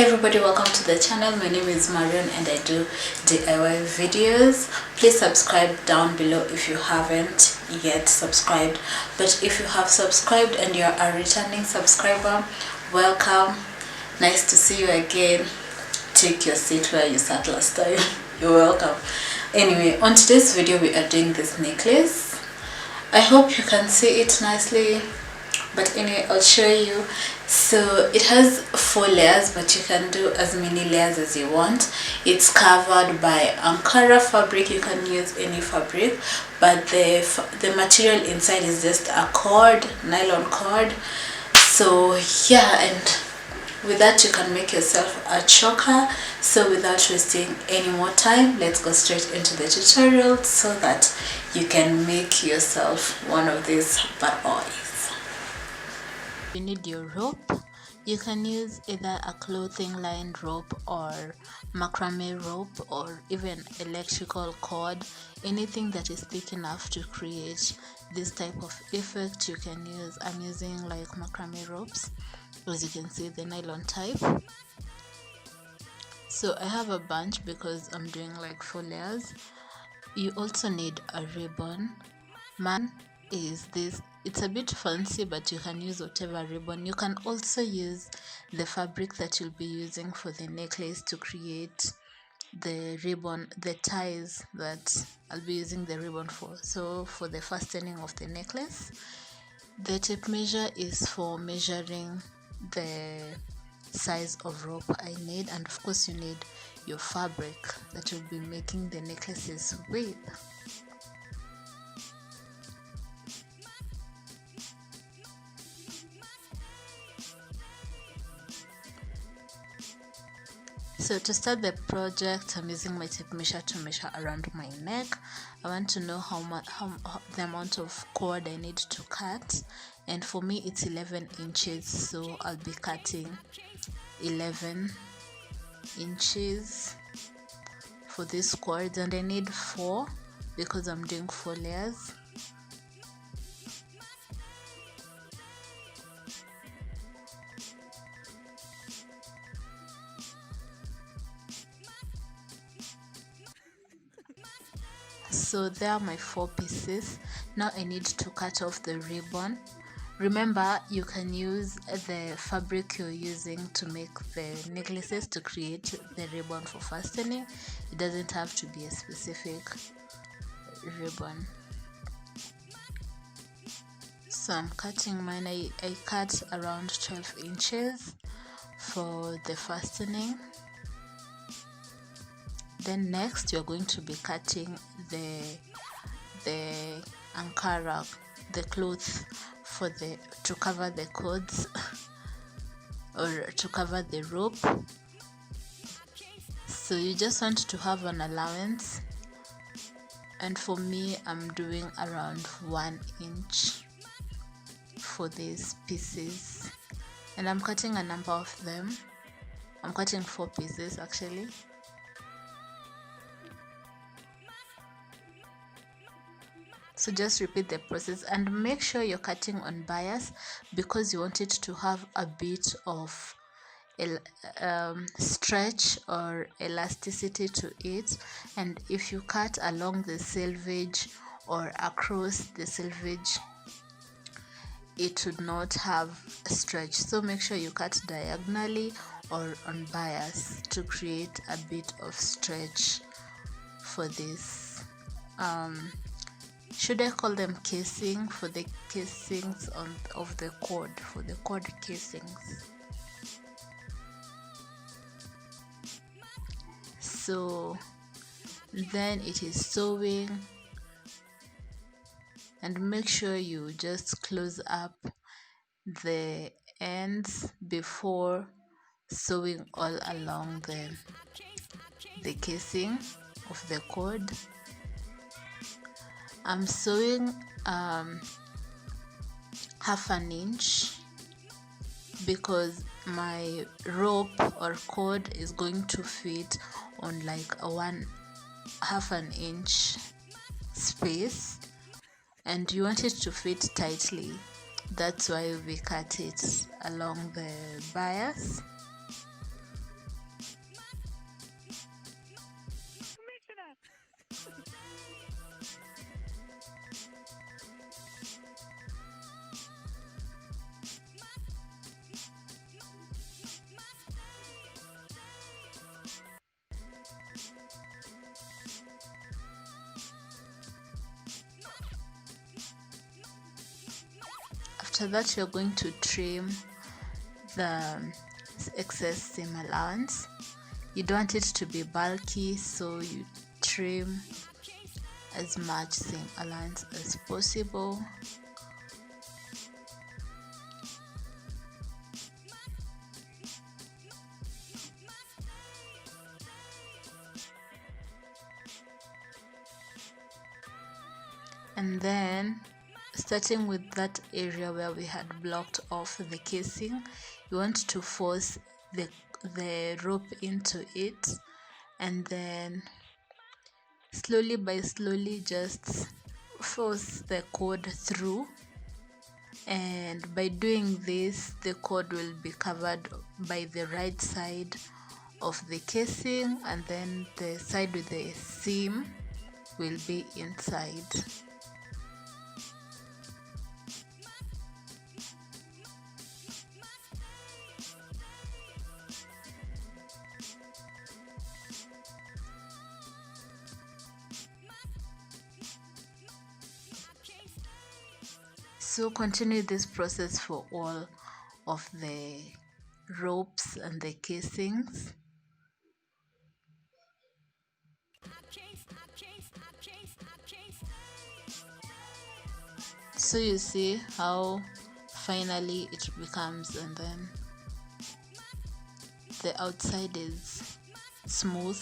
Hey everybody, welcome to the channel. My name is Marion and I do DIY videos. Please subscribe down below if you haven't yet subscribed, but if you have subscribed and you're a returning subscriber, welcome. Nice to see you again. Take your seat where you sat last time. You're welcome. Anyway, on today's video we are doing this necklace. I hope you can see it nicely, but anyway, I'll show you. So it has 4 layers, but you can do as many layers as you want. It's covered by ankara fabric. You can use any fabric, but the material inside is just a cord, nylon cord. So yeah, and with that you can make yourself a choker. So without wasting any more time, let's go straight into the tutorial so that you can make yourself one of these bad boys. You need your rope. You can use either a clothing lined rope or macrame rope or even electrical cord, anything that is thick enough to create this type of effect you can use. I'm using like macrame ropes, as you can see, the nylon type. So I have a bunch because I'm doing like 4 layers. You also need a ribbon. Man is this, it's a bit fancy, but you can use whatever ribbon. You can also use the fabric that you'll be using for the necklace to create the ribbon, the ties that I'll be using the ribbon for. So for the fastening of the necklace, the tape measure is for measuring the size of rope I need, and of course you need your fabric that you'll be making the necklaces with. So to start the project, I'm using my tape measure to measure around my neck. I want to know how the amount of cord I need to cut, and for me it's 11 inches, so I'll be cutting 11 inches for this cord, and I need 4 because I'm doing 4 layers. So there are my 4 pieces. Now I need to cut off the ribbon. Remember, you can use the fabric you're using to make the necklaces to create the ribbon for fastening. It doesn't have to be a specific ribbon. So I'm cutting mine. I cut around 12 inches for the fastening. Then next you're going to be cutting the ankara, the cloth for to cover the cords or to cover the rope. So you just want to have an allowance, and for me I'm doing around 1 inch for these pieces, and I'm cutting a number of them. I'm cutting 4 pieces actually. So just repeat the process and make sure you're cutting on bias, because you want it to have a bit of stretch or elasticity to it. And if you cut along the selvage or across the selvage, it would not have stretch. So make sure you cut diagonally or on bias to create a bit of stretch for this. Should I call them casing? For the casings of the cord, for the cord casings. So then it is sewing, and make sure you just close up the ends before sewing all along the casing of the cord. I'm sewing half an inch because my rope or cord is going to fit on like a half an inch space, and you want it to fit tightly. That's why we cut it along the bias. after that you're going to trim the excess seam allowance. You don't want it to be bulky, so you trim as much seam allowance as possible. And then starting with that area where we had blocked off the casing, you want to force the rope into it, and then slowly by slowly just force the cord through. And by doing this, the cord will be covered by the right side of the casing, and then the side with the seam will be inside. So continue this process for all of the ropes and the casings. So you see how finally it becomes, and then the outside is smooth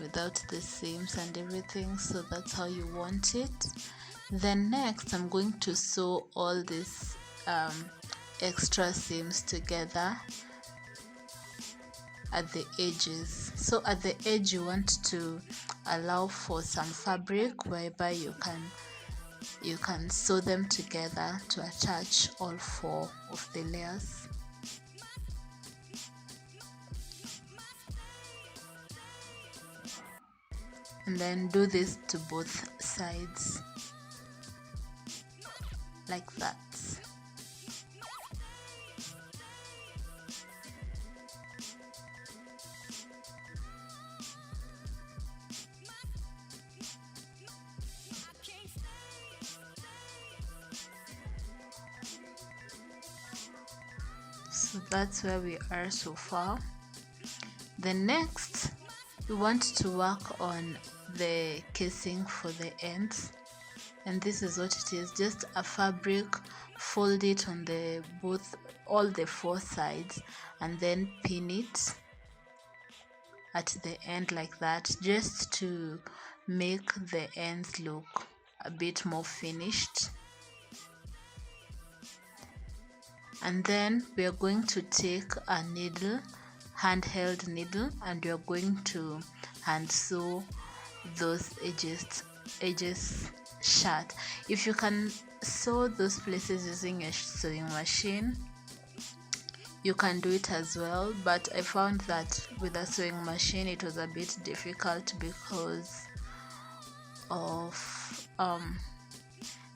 without the seams and everything. So that's how you want it. Then next I'm going to sew all these extra seams together at the edges. So at the edge you want to allow for some fabric whereby you can sew them together to attach all 4 of the layers. And then do this to both sides like that. So that's where we are so far. Then next we want to work on the casing for the ends, and this is what it is. Just a fabric, fold it on all the 4 sides, and then pin it at the end like that, just to make the ends look a bit more finished. And then we are going to take a needle, handheld needle, and we are going to hand sew those edges shut. If you can sew those places using a sewing machine, you can do it as well, but I found that with a sewing machine it was a bit difficult because of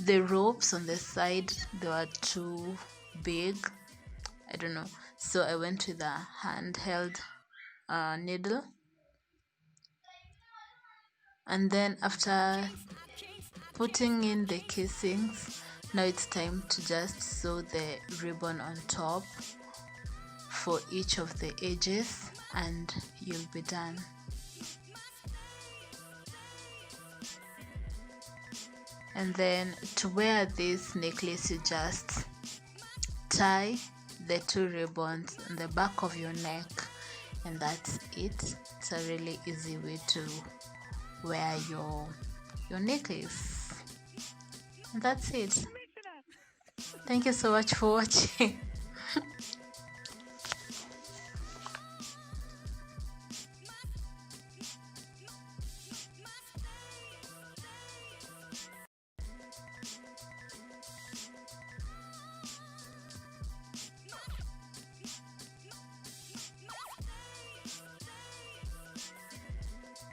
the ropes on the side. They were too big, I don't know, so I went with a handheld needle. And then after putting in the casings, now it's time to just sew the ribbon on top for each of the edges, and you'll be done. And then to wear this necklace, you just tie the 2 ribbons on the back of your neck, and that's it. It's a really easy way to wear your necklace. And that's it. Thank you so much for watching.